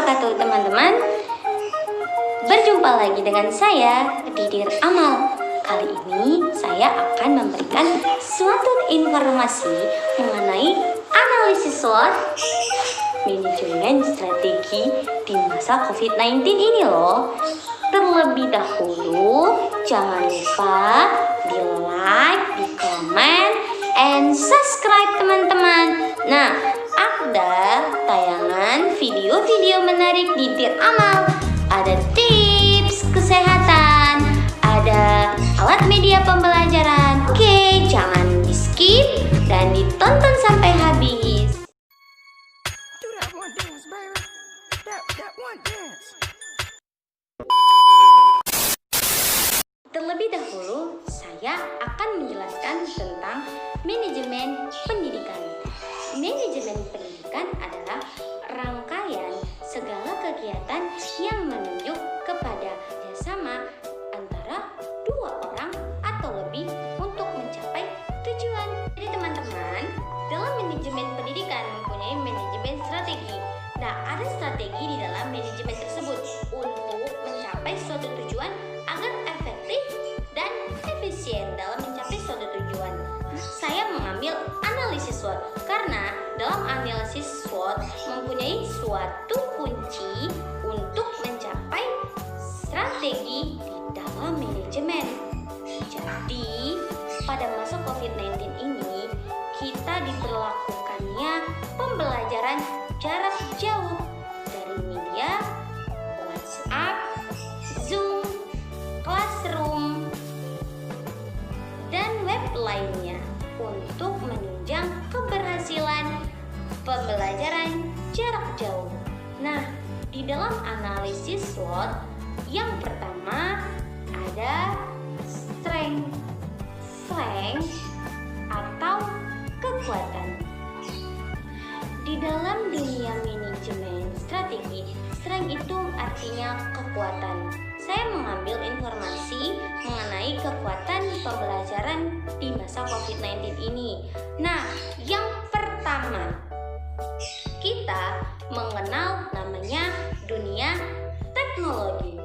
wabarakatuh teman-teman. Berjumpa lagi dengan saya, Didir Amal. Kali ini saya akan memberikan suatu informasi mengenai analisis SWOT manajemen strategi di masa COVID-19 ini loh. Terlebih dahulu, jangan lupa di like, di komen, and subscribe teman-teman. Nah, ada tayangan video-video menarik di Didir Amal. Ada tips kesehatan, ada alat media pembelajaran. Oke, jangan di skip dan ditonton sampai habis. Terlebih dahulu, saya akan menjelaskan tentang manajemen pendidikan. Manajemen pendidikan adalah rangkaian segala kegiatan yang menunjuk kepada kerjasama antara dua orang atau lebih untuk mencapai tujuan. Jadi teman-teman, dalam manajemen pendidikan mempunyai manajemen strategi. Nah, ada strategi di dalam manajemen tersebut untuk mencapai suatu tujuan agar efektif dan efisien dalam mencapai suatu tujuan. Saya mengambil analisis SWOT karena dalam analisis SWOT mempunyai suatu kunci untuk mencapai strategi di dalam manajemen. Jadi, pada masa COVID-19 ini kita diberlakukannya pembelajaran jarak jauh dari media WhatsApp, Zoom, Classroom, dan web lainnya untuk menunjang keberhasilan pembelajaran jarak jauh. Nah, di dalam analisis SWOT yang pertama ada strength atau kekuatan. Di dalam dunia manajemen strategi, strength itu artinya kekuatan. Saya mengambil informasi mengenai kekuatan pembelajaran di masa COVID-19 ini. Nah, yang pertama, kita mengenal namanya dunia teknologi.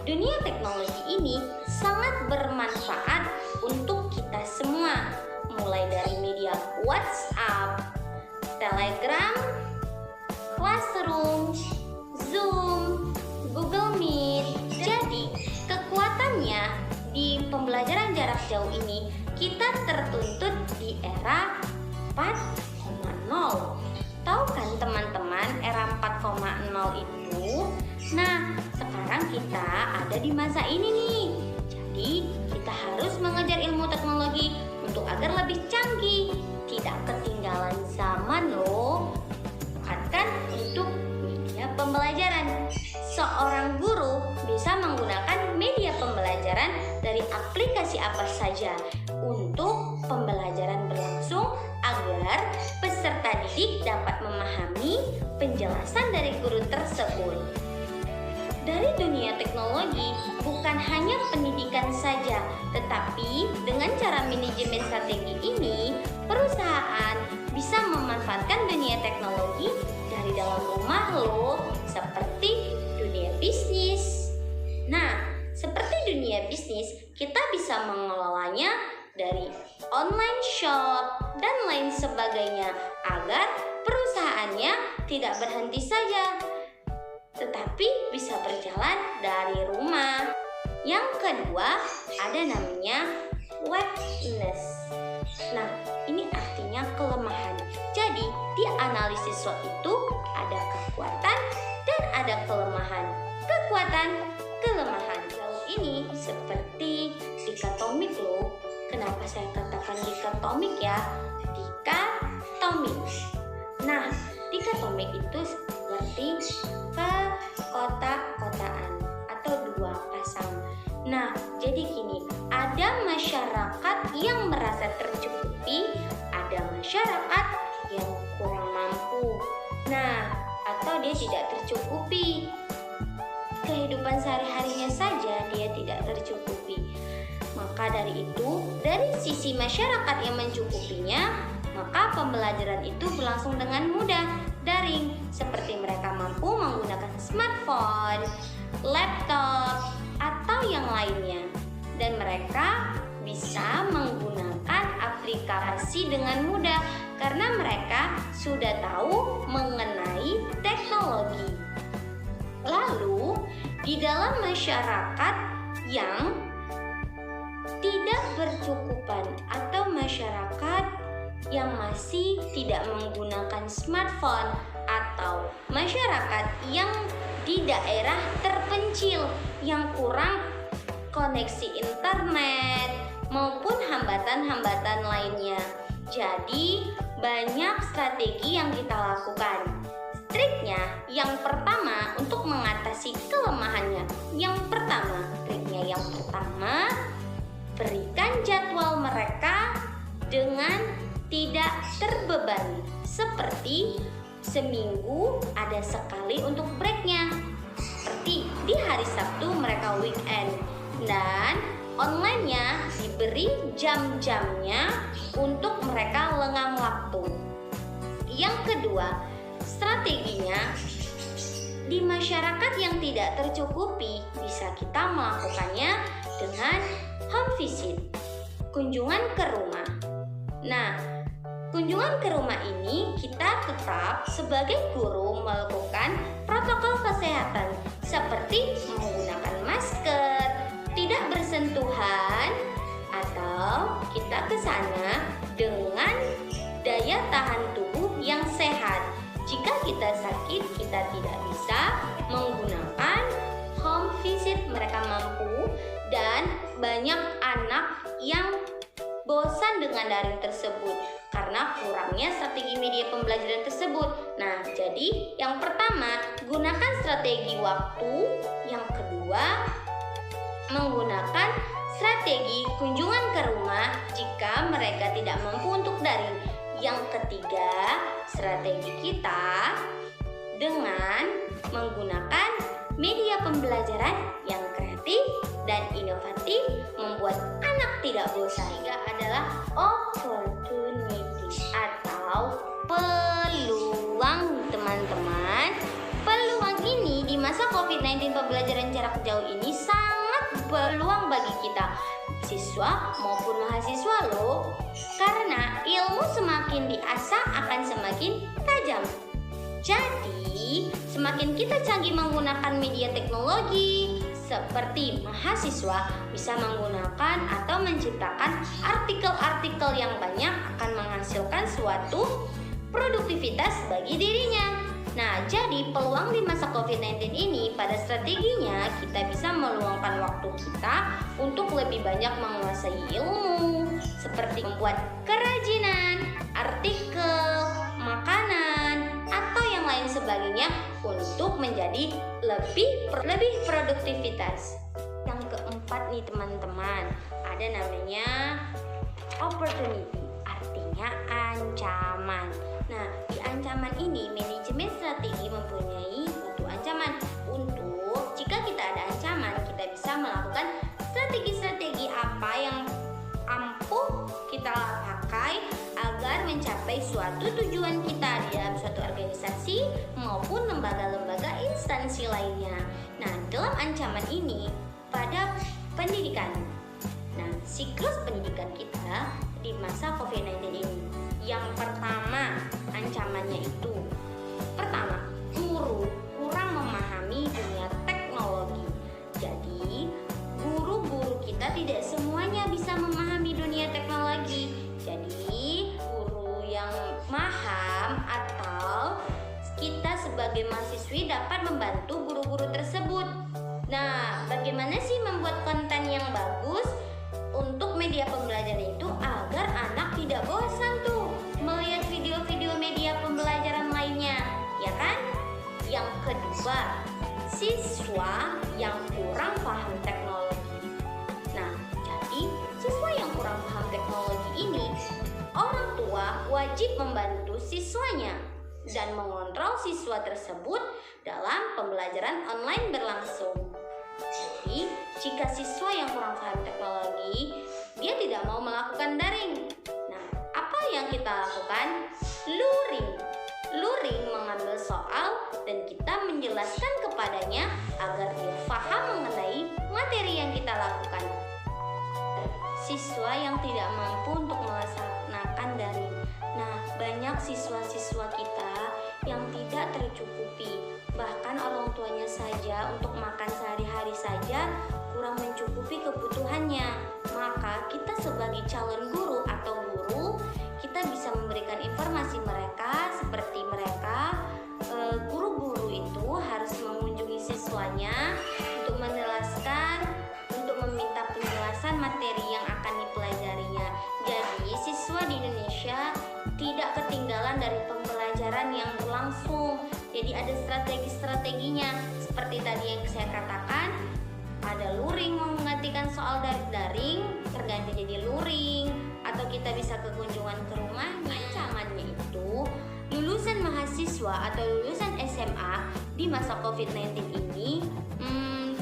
Dunia teknologi ini sangat bermanfaat untuk kita semua, mulai dari media WhatsApp, Telegram, Classroom, Zoom, Google Meet. Jadi, kekuatannya di pembelajaran jarak jauh ini kita tertuntut di era 4.0. Tahu kan teman-teman era 4.0 itu? Nah, sekarang kita ada di masa ini nih. Jadi, kita harus mengejar ilmu teknologi untuk agar lebih canggih, tidak ketinggalan zaman loh. Manfaatkan untuk media pembelajaran. Seorang guru bisa menggunakan media pembelajaran dari aplikasi apa saja untuk pembelajaran berlangsung agar peserta didik dapat memahami penjelasan dari guru tersebut. Dari dunia teknologi, bukan hanya pendidikan saja, tetapi dengan cara manajemen strategi ini, perusahaan bisa memanfaatkan dunia teknologi dari dalam rumah loh, seperti dunia bisnis. Nah, seperti dunia bisnis, kita bisa mengelolanya dari online shop dan lain sebagainya agar perusahaannya tidak berhenti saja, tetapi bisa berjalan dari rumah. Yang kedua, ada namanya weakness. Nah, ini artinya kelemahan. Jadi, di analisis SWOT itu ada kekuatan dan ada kelemahan. Kekuatan, kelemahan. Kalau ini seperti dikotomik loh. Kenapa saya katakan dikotomik ya? Dikotomik. Nah, dikotomik itu seperti kotak-kotaan atau dua pasang. Nah, jadi gini, ada masyarakat yang merasa tercukupi, ada masyarakat yang kurang mampu. Nah, atau dia tidak tercukupi. Kehidupan sehari-harinya saja dia tidak tercukupi. Maka dari itu, dari sisi masyarakat yang mencukupinya, maka pembelajaran itu berlangsung dengan mudah, daring, seperti mereka mampu menggunakan smartphone, laptop, atau yang lainnya. Dan mereka bisa menggunakan aplikasi dengan mudah karena mereka sudah tahu mengenai teknologi. Lalu, di dalam masyarakat yang tidak berkecukupan atau masyarakat yang masih tidak menggunakan smartphone atau masyarakat yang di daerah terpencil yang kurang koneksi internet maupun hambatan-hambatan lainnya. Jadi, banyak strategi yang kita lakukan. Triknya, yang pertama untuk mengatasi kelemahannya. Yang pertama, berikan jadwal mereka dengan tidak terbebani. Seperti seminggu ada sekali untuk breaknya. Seperti di hari Sabtu mereka weekend. Dan online-nya diberi jam-jamnya untuk mereka lengang waktu. Yang kedua, strateginya di masyarakat yang tidak tercukupi bisa kita melakukannya dengan home visit, kunjungan ke rumah. Nah, kunjungan ke rumah ini kita tetap sebagai guru melakukan protokol kesehatan seperti menggunakan masker, tidak bersentuhan, atau kita ke sana dengan daya tahan tubuh yang sehat. Jika kita sakit, kita tidak bisa menggunakan home visit, mereka mampu. Dan banyak anak yang bosan dengan daring tersebut karena kurangnya strategi media pembelajaran tersebut. Nah, jadi yang pertama, gunakan strategi waktu. Yang kedua, menggunakan strategi kunjungan ke rumah jika mereka tidak mampu untuk daring. Yang ketiga, strategi kita dengan menggunakan media pembelajaran yang kreatif dan inovatif membuat anak tidak bosan. Tiga adalah opportunity atau peluang, teman-teman. Peluang ini di masa COVID-19 pembelajaran jarak jauh ini sangat peluang bagi kita, siswa maupun mahasiswa loh. Karena ilmu semakin diasah akan semakin tajam. Jadi, semakin kita canggih menggunakan media teknologi, seperti mahasiswa bisa menggunakan atau menciptakan artikel-artikel yang banyak akan menghasilkan suatu produktivitas bagi dirinya. Nah, jadi peluang di masa COVID-19 ini pada strateginya kita bisa meluangkan waktu kita untuk lebih banyak menguasai ilmu, seperti membuat kerajinan, artikel, makanan, atau yang lain sebagainya untuk menjadi lebih produktivitas. Yang keempat nih teman-teman, ada namanya opportunity, artinya ancaman. Nah, di ancaman ini manajemen strategi mempunyai butuh ancaman. Untuk jika kita ada ancaman, kita bisa melakukan strategi-strategi apa yang ampuh kita pakai agar mencapai suatu tujuan kita di dalam suatu organisasi maupun lembaga-lembaga instansi lainnya. Nah, dalam ancaman ini pada pendidikan. Nah, siklus pendidikan kita di masa COVID-19 ini. Yang pertama, ancamannya itu pertama, guru kurang memahami dunia teknologi. Jadi, guru-guru kita tidak semuanya bisa memahami dunia teknologi. Jadi, guru yang paham atau kita sebagai mahasiswi dapat membantu guru-guru tersebut. Nah, bagaimana sih membuat konten yang bagus untuk media pembelajaran itu agar anak tidak bosan tuh melihat video-video media pembelajaran lainnya, ya kan? Yang kedua, siswa yang kurang paham teknologi. Nah, jadi siswa yang kurang paham teknologi ini, orang tua wajib membantu siswanya dan mengontrol siswa tersebut dalam pembelajaran online berlangsung. Jadi, jika siswa yang kurang paham teknologi, dia tidak mau melakukan daring. Nah, apa yang kita lakukan? Luring. luring mengambil soal dan kita menjelaskan kepadanya agar dia paham mengenai materi yang kita lakukan. Siswa yang tidak mampu untuk melaksanakan daring. Nah, banyak siswa-siswa kita yang tidak tercukupi. Bahkan orang tuanya saja untuk makan sehari-hari saja kurang mencukupi kebutuhannya. Maka kita sebagai calon guru atau guru, kita bisa memberikan informasi mereka seperti guru-guru itu harus mengunjungi siswanya untuk menjelaskan, untuk meminta penjelasan materi yang akan dipelajarinya. Jadi siswa di Indonesia tidak ketinggalan dari pembelajaran yang berlangsung. Jadi ada strategi-strateginya. Seperti tadi yang saya katakan, ada luring menggantikan soal dari daring terganti jadi luring, atau kita bisa kekunjungan ke rumahnya. Ancamannya itu lulusan mahasiswa atau lulusan SMA di masa COVID-19 ini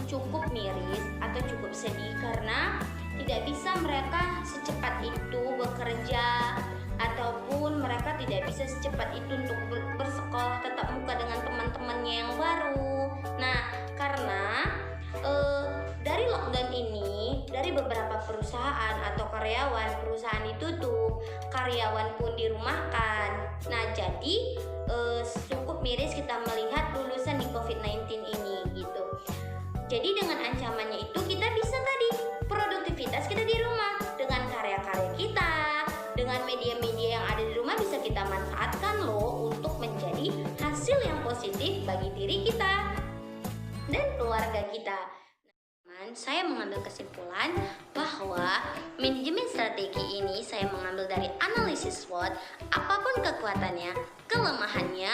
cukup miris atau cukup sedih karena tidak bisa mereka secepat itu bekerja, ataupun mereka tidak bisa secepat itu untuk bersekolah tatap muka dengan teman-temannya yang baru. Nah, karena dari lockdown ini, dari beberapa perusahaan atau karyawan, perusahaan ditutup, karyawan pun dirumahkan. Nah, jadi cukup miris kita melihat lulusan di COVID-19 ini gitu. Jadi dengan ancamannya itu kita bisa tadi produktivitas kita di rumah dengan karya-karya kita, dengan media-media yang ada di rumah bisa kita manfaatkan loh untuk menjadi hasil yang positif bagi diri kita dan keluarga kita. Saya mengambil kesimpulan bahwa manajemen strategi ini saya mengambil dari analisis SWOT. Apapun kekuatannya, kelemahannya,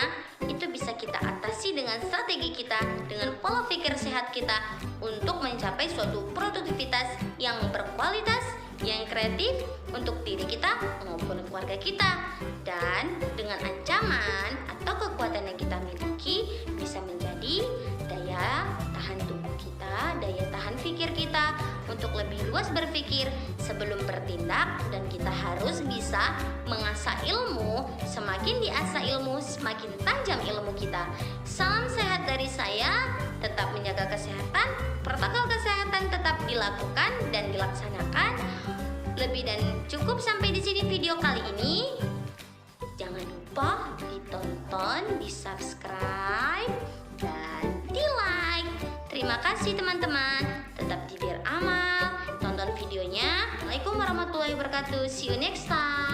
itu bisa kita atasi dengan strategi kita, dengan pola pikir sehat kita untuk mencapai suatu produktivitas yang berkualitas, yang kreatif untuk diri kita maupun keluarga kita. Dan dengan ancaman atau kekuatan yang kita miliki bisa menjadi daya tahan tubuh kita, daya tahan pikir kita untuk lebih luas berpikir sebelum bertindak, dan kita harus bisa mengasah ilmu. Semakin diasah ilmu, semakin tajam ilmu kita. Salam sehat dari saya, tetap menjaga kesehatan, protokol kesehatan tetap dilakukan dan dilaksanakan. Lebih dan cukup sampai di sini video kali ini. Jangan lupa ditonton, di-subscribe, dan di-like. Terima kasih teman-teman. Tetap beramal, tonton videonya. Assalamualaikum warahmatullahi wabarakatuh. See you next time.